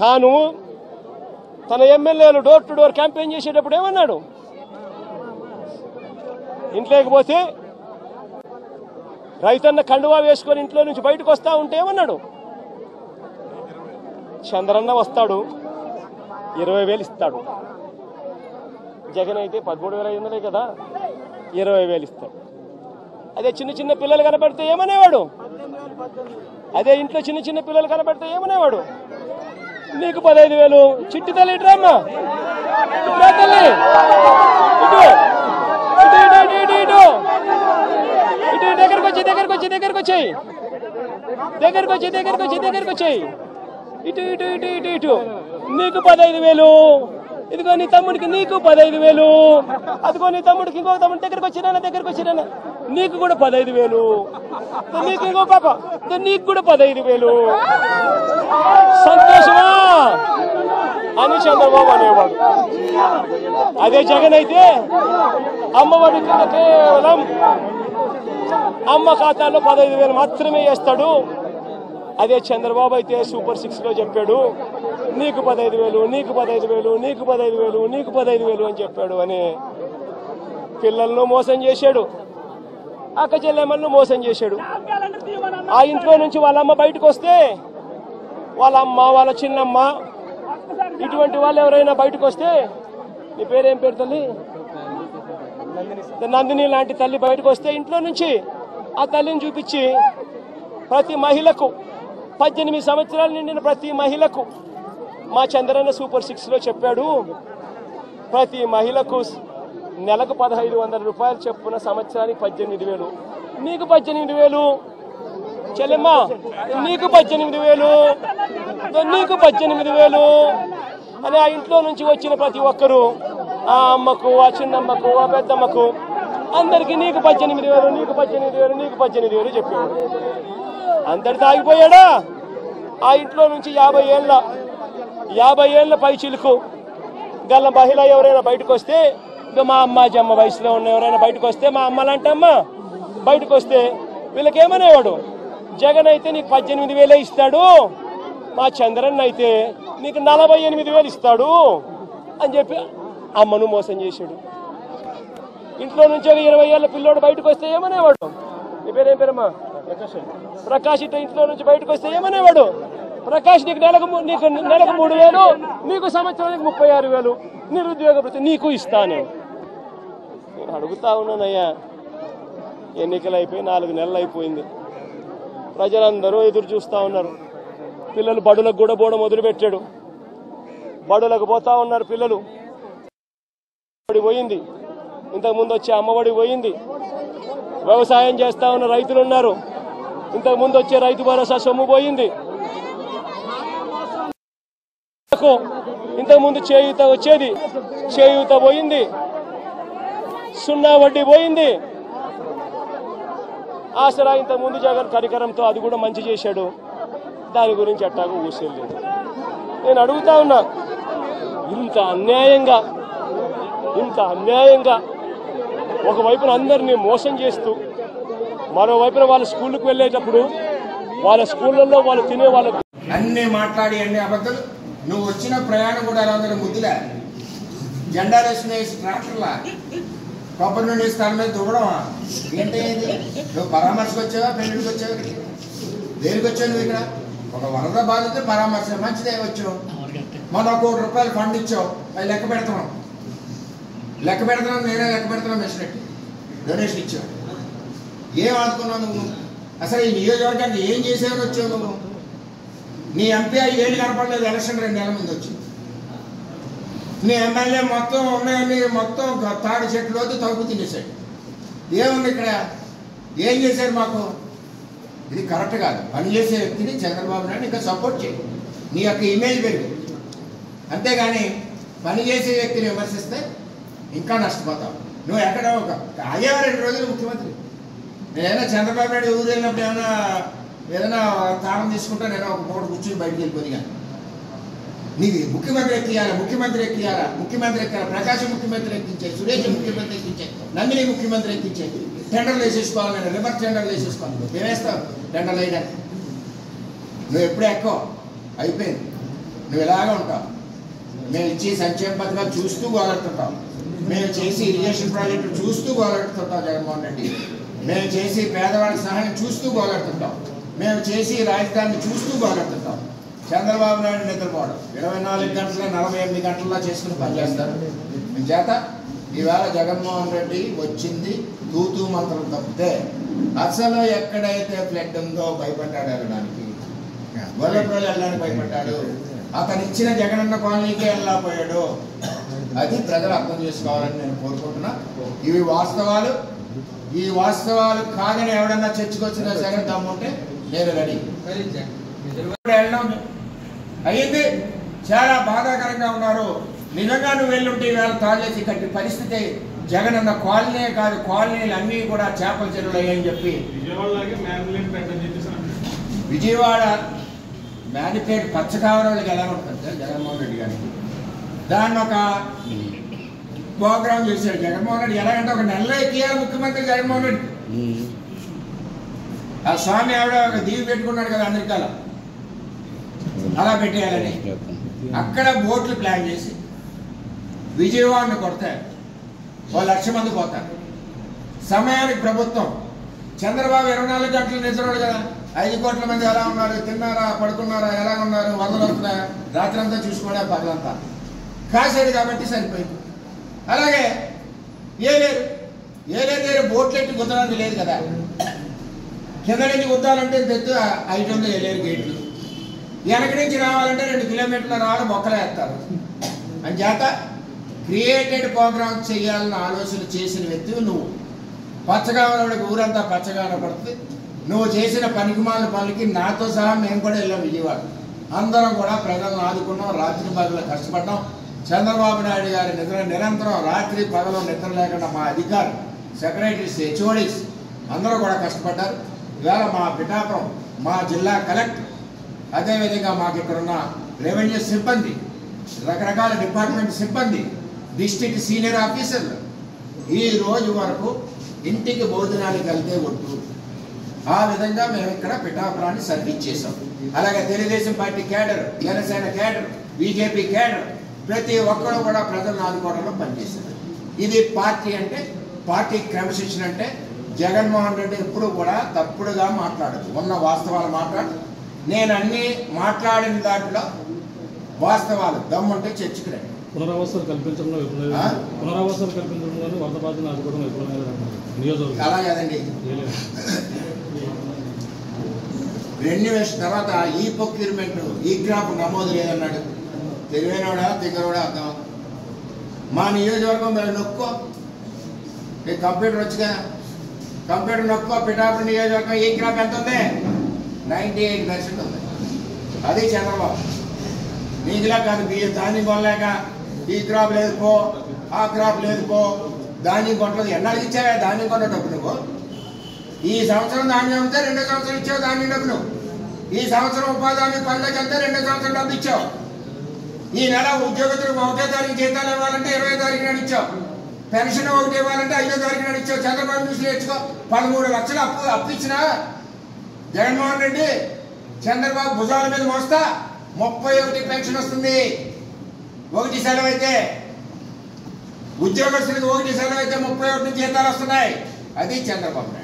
తాను తన ఎమ్మెల్యేలు డోర్ టు డోర్ క్యాంపెయిన్ చేసేటప్పుడు ఏమన్నాడు? ఇంట్లోకి పోతే రైతన్న కండువా వేసుకొని ఇంట్లో నుంచి బయటకు వస్తా ఉంటే ఏమన్నాడు? చంద్రన్న వస్తాడు 20,000 ఇస్తాడు. జగన్ అయితే 13,500 కదా, 20,000 ఇస్తాడు. అదే చిన్న చిన్న పిల్లలు కనబడితే ఏమనేవాడు? అదే ఇంట్లో చిన్న చిన్న పిల్లలు కనబడితే ఏమనేవాడు? నీకు 15,000. చిట్టి తల్లి ఇట్రామ్మా, తల్లి ఇటు ఇటు ఇటు ఇటు ఇటు దగ్గరకు వచ్చి దగ్గరకు వచ్చి దగ్గరకు వచ్చాయి దగ్గరకు వచ్చి దగ్గరకు వచ్చి దగ్గరకు వచ్చాయి ఇటు ఇటు ఇటు ఇటు ఇటు నీకు 15,000. ఇదిగో నీ తమ్ముడికి నీకు 15,000. అదిగో నీ తమ్ముడికి ఇంకో తమ్ముడి దగ్గరకు వచ్చినా నీకు కూడా 15,000. నీకు ఇంకో పాప నీకు కూడా 15,000. సంతోషమా అని చంద్రబాబు అనేవాడు. అదే జగన్ అయితే అమ్మఒడి కింద కేవలం అమ్మ ఖాతాలో 15,000 మాత్రమే వేస్తాడు. అదే చంద్రబాబు అయితే సూపర్ 6 లో చెప్పాడు నీకు 15,000, నీకు 15,000, నీకు 15,000, నీకు 15,000 అని చెప్పాడు. అని పిల్లలను మోసం చేశాడు, అక్క చెల్లెమ్మలను మోసం చేశాడు. ఆ ఇంట్లో నుంచి వాళ్ళ అమ్మ బయటకు వస్తే వాళ్ళ అమ్మ, వాళ్ళ చిన్నమ్మ, ఇటువంటి వాళ్ళు ఎవరైనా బయటకు వస్తే, నీ పేరేం పేరు తల్లి? నందిని లాంటి తల్లి బయటకు వస్తే ఇంట్లో నుంచి ఆ తల్లిని చూపించి ప్రతి మహిళకు 18 సంవత్సరాలు నిండిన ప్రతి మహిళకు మా చంద్రన్న సూపర్ 6 లో చెప్పాడు ప్రతి మహిళకు నెలకు 1,500 రూపాయలు చెప్పున సంవత్సరానికి 18,000. నీకు 18,000 చెల్లెమ్మ, నీకు 18,000, నీకు 18,000 అని ఆ ఇంట్లో నుంచి వచ్చిన ప్రతి ఒక్కరూ ఆ అమ్మకు, ఆ చిన్నమ్మకు, ఆ పెద్దమ్మకు అందరికీ నీకు 18,000, నీకు 18,000, నీకు 18,000 చెప్పాడు. అందరితో ఆగిపోయాడా? ఆ ఇంట్లో నుంచి 50 ఏళ్ల పై చిలుకు గల్ల మహిళ ఎవరైనా బయటకు వస్తే, మా అమ్మ జమ్మ వయసులో ఉన్న ఎవరైనా బయటకు వస్తే, మా అమ్మ లాంటి అమ్మ బయటకు వస్తే వీళ్ళకేమనేవాడు? జగన్ అయితే నీకు 18,000 ఇస్తాడు, మా చంద్రన్ అయితే నీకు 48,000 ఇస్తాడు అని చెప్పి అమ్మను మోసం చేశాడు. ఇంట్లో నుంచి 20 ఏళ్ల పిల్లోడు బయటకు వస్తే ఏమనేవాడు? నీ పేరేం పేరమ్మా? ప్రకాష్. ఇట్లా ఇంట్లో నుంచి బయటకు వస్తే ఏమనేవాడు? ప్రకాష్ నీకు నెలకు 3,000, నీకు సంవత్సరానికి 36,000, నిరుద్యోగ వృత్తి నీకు ఇస్తాను. నేను అడుగుతా ఉన్నానయ్యా, ఎన్నికలు అయిపోయి 4 నెలలు అయిపోయింది. ప్రజలందరూ ఎదురు చూస్తూ ఉన్నారు. పిల్లలు బడులకు కూడా పోవడం మొదలుపెట్టాడు. బడులకు పోతా ఉన్నారు పిల్లలు. పోయింది, ఇంతకుముందు వచ్చే అమ్మఒడి పోయింది. వ్యవసాయం చేస్తా ఉన్న రైతులు ఉన్నారు, ఇంతకుముందు వచ్చే రైతు భరోసా సొమ్ము పోయింది. ఇంతకుముందు చేయూత వచ్చేది, చేయూత పోయింది. 0 వడ్డీ పోయింది. ఆసరా ఇంతకుముందు జగన్ కరికరంతో అది కూడా మంచి చేశాడు, దాని గురించి అట్టాగా ఊసేయలేదు. నేను అడుగుతా ఉన్నా, ఇంత అన్యాయంగా ఒకవైపున అందరినీ మోసం చేస్తూ, మరోవైపున వాళ్ళ స్కూళ్ళకు వెళ్ళేటప్పుడు వాళ్ళ స్కూళ్ళల్లో వాళ్ళు తినే వాళ్ళకి అన్నీ మాట్లాడి అన్ని అబద్ధాలు. నువ్వు వచ్చిన ప్రయాణం కూడా ఎలా ఉందని ముద్దులే జెండాలు వేసి ట్రాక్టర్లా కొబ్బరి నుండి స్థలం మీద దువ్వడమా? ఏంటి నువ్వు పరామర్శకు వచ్చావా, పెళ్లికి వచ్చావా? దేనికి వచ్చావు నువ్వు? ఇక్కడ ఒక వరద బాధితే పరామర్శ మంచిదే వచ్చావు. మొన్న 1 కోటి రూపాయలు ఫండ్ ఇచ్చావు, అది లెక్క పెడుతున్నాం. నేనే లెక్క పెడుతున్నాను. మెషినెట్టి డొనేషన్ ఇచ్చావు. ఏం ఆదుకున్నావు నువ్వు? అసలు ఈ నియోజకవర్గానికి ఏం చేసేవని వచ్చావు నువ్వు? నీ ఎంపీ 5 ఏళ్ళు కనపడలేదు, ఎలక్షన్ 2 నెలల ముందు వచ్చింది. నీ ఎమ్మెల్యే మొత్తం ఉన్నాయని మొత్తం తాడి చెట్లు వద్దు తగ్గు తినేసాడు. ఏముంది ఇక్కడ? ఏం చేశారు మాకు? ఇది కరెక్ట్ కాదు. పనిచేసే వ్యక్తిని చంద్రబాబు నాయుడు ఇంకా సపోర్ట్ చేయి, నీ యొక్క ఇమేజ్ పెరుగు. అంతేగాని పనిచేసే వ్యక్తిని విమర్శిస్తే ఇంకా నష్టపోతావు. నువ్వు ఎక్కడ అయ్యావా 2 రోజులు ముఖ్యమంత్రి? నేనైనా చంద్రబాబు నాయుడు ఊరు వెళ్ళినప్పుడు ఏదైనా తాళం తీసుకుంటా నేను ఒక పూట కూర్చుని బయటకు వెళ్ళిపోయి. కానీ నీకు ముఖ్యమంత్రి ఎక్కియాలా, ముఖ్యమంత్రి ఎక్కాలి. ప్రకాశం ముఖ్యమంత్రి ఎక్కించాయి, సురేష్ ముఖ్యమంత్రి ఎక్కించాయి, నందిని ముఖ్యమంత్రి ఎక్కించాయి. టెండర్లు వేసేసుకోవాలి, నేను రివర్స్ టెండర్లు వేసేసుకోవాలి. నువ్వు ఏమేస్తావు టెండర్లు వేయడానికి? నువ్వు ఎప్పుడే ఎక్కువ అయిపోయింది. నువ్వు ఇలాగే ఉంటావు. మేము ఇచ్చి సంక్షేమ పథకాలు చూస్తూ గోలెడుతుంటాం, మేము చేసి ఇరిగేషన్ ప్రాజెక్టు చూస్తూ గోలెడుతుంటాం జగన్మోహన్ రెడ్డి, మేము చేసి పేదవాళ్ళ సహాయం చూస్తూ గోలెడుతుంటాం, మేము చేసి రాజధానిని చూస్తూ గోలెడుతుంటాం. చంద్రబాబు నాయుడు నిద్రపోవడం 24 గంటల 48 గంటల్లో చేసుకుని పనిచేస్తారు. చేత ఈవేళ జగన్మోహన్ రెడ్డి వచ్చింది తూతూ మంత్రం తప్పితే అసలు ఎక్కడైతే ఫ్లడ్ ఉందో భయపడ్డాడు వెళ్ళడానికి, గొల్లప్రోలు వెళ్ళడానికి భయపడ్డాడు, అతను ఇచ్చిన జగనన్న కాలనీకే వెళ్ళకపోయాడు. అది ప్రజలు అర్థం చేసుకోవాలని నేను కోరుకుంటున్నా. ఇవి వాస్తవాలు. ఈ వాస్తవాలు కాదని ఎవడన్నా చర్చకొచ్చినా సరే దమ్ముంటే నేను రెడీ. వెళ్ళడం అయ్యింది. చాలా బాధాకరంగా ఉన్నారు. నిజంగా నువ్వు వెళ్ళుంటే ఈవేళ తాజేసి కట్టి పరిస్థితి జగనన్న కాలనీ కాదు, కాలనీలు అన్నీ కూడా చేపల చెరువులు అయ్యని చెప్పి విజయవాడ మ్యానిపేట్ పచ్చకావరాళ్ళకి ఎలా ఉంటుంది సార్ జగన్మోహన్ రెడ్డి గారికి? దాన్ని ఒక ప్రోగ్రామ్ చేశాడు జగన్మోహన్ రెడ్డి. ఎలాగంటే ఒక నెలలో ఎక్కియాలి ముఖ్యమంత్రి జగన్మోహన్ రెడ్డి. ఆ స్వామి ఆవిడ ఒక దీవి పెట్టుకున్నాడు కదా అమెరికాలో, అలా పెట్టేయాలని అక్కడ బోట్లు ప్లాన్ చేసి విజయవాడని కొడతారు. 1,00,000 మంది పోతారు. సమయానికి ప్రభుత్వం చంద్రబాబు 24 గంటలు నిద్రపోడు కదా, 5 కోట్ల మంది ఎలా ఉన్నారు, తిన్నారా, పడుకున్నారా, ఎలా ఉన్నారు, వరదలు వస్తున్నాయా, రాత్రి అంతా చూసుకోడా పగలంతా కాసేది కాబట్టి సరిపోయింది. అలాగే ఏలేరు బోట్లు ఎట్టి గుద్దడానికి లేదు కదా, కింద నుంచి గుద్దాలంటే తెత్తు 500 ఏలేరు గేట్లు, వెనక నుంచి రావాలంటే 2 కిలోమీటర్ల రావాలి, మొక్కలు వేస్తారు. అని చేత క్రియేటెడ్ ప్రోగ్రామ్ చేయాలని ఆలోచన చేసిన వ్యక్తి నువ్వు. పచ్చగావరాడికి ఊరంతా పచ్చగా పడుతుంది. నువ్వు చేసిన పనికిమాల పనులకి నాతో సహా మేము కూడా వెళ్ళాం విజయవాడ. అందరం కూడా ప్రజలను ఆదుకున్నాం, రాత్రి పగలు కష్టపడ్డాం. చంద్రబాబు నాయుడు గారి నిరంతరం రాత్రి పగలు నిద్ర లేకుండా మా అధికారులు, సెక్రటరీస్, హెచ్ఓడీస్ అందరూ కూడా కష్టపడ్డారు. ఇవాళ మా పిఠాపురం, మా జిల్లా కలెక్టర్, అదేవిధంగా మాకు ఇక్కడ ఉన్న రెవెన్యూ సిబ్బంది, రకరకాల డిపార్ట్మెంట్ సిబ్బంది, డిస్ట్రిక్ట్ సీనియర్ ఆఫీసర్లు ఈ రోజు వరకు ఇంటికి భోజనానికి వెళ్తే ఒట్టు. ఆ విధంగా మేము ఇక్కడ పిఠాపురాన్ని సర్వీస్ చేసాం. అలాగే Telugu Desam party cadre, Janasena cadre, BJP cadre ప్రతి ఒక్కరు కూడా ప్రజలను ఆదుకోవడంలో పనిచేశారు. ఇది పార్టీ అంటే, పార్టీ క్రమశిక్షణ అంటే. జగన్మోహన్ రెడ్డి ఎప్పుడు కూడా తప్పుడుగా మాట్లాడదు, ఉన్న వాస్తవాలు మాట్లాడు. నేను అన్ని మాట్లాడిన దాంట్లో వాస్తవాలు దమ్ముంటే చర్చకురండి. పునరావాసాలు కల్పించడంలో వరద బాధితులను ఆదుకోవడం నియోజకవర్గం అలా కదండి. రెన్యువేషన్ తర్వాత ఈ ప్రొక్యూర్మెంట్, ఈ క్రాప్ నమోదు లేదన్నాడు. తెలివైనవాడా తింగరవాడా అర్థం. మా నియోజకవర్గం మేము నొక్కో, నీకు కంప్యూటర్ వచ్చుగా, కంప్యూటర్ నొక్కో. పిఠాపురం నియోజకవర్గం ఈ క్రాప్ ఎంత ఉంది? 98% ఉంది. అది చంద్రబాబు. నీకులా కాదు, ధాన్యం కొనలేక ఈ క్రాప్ లేదు పో, ఆ క్రాప్ లేదు పో, ధాన్యం కొనలేదు. ఎన్నాళ్ళకి ఇచ్చావా ధాన్యం కొన్న డబ్బు నువ్వు? ఈ సంవత్సరం ధాన్యం అమ్మితే 2వ సంవత్సరం ఇచ్చావు ధాన్యం డబ్బు నువ్వు. ఈ సంవత్సరం ఉపాధి హామీ పనులకి అంతే 2వ సంవత్సరం డబ్బు ఇచ్చావు. ఈ నెల ఉద్యోగస్తులకు 1వ తారీఖు జీతాలు ఇవ్వాలంటే 20వ తారీఖు నాడు ఇచ్చావు. పెన్షన్ 1 ఇవ్వాలంటే 5వ తారీఖు నాడు ఇచ్చావు. చంద్రబాబు న్యూస్ నేర్చుకో. 13 లక్షలు అప్పు ఇచ్చినా జగన్మోహన్ రెడ్డి చంద్రబాబు భుజాల మీద మోస్తా 31 పెన్షన్ వస్తుంది. 1 సెలవు అయితే ఉద్యోగస్తులకు 1 సెలవు అయితే 31 జీతాలు వస్తున్నాయి. అది చంద్రబాబు నాయుడు.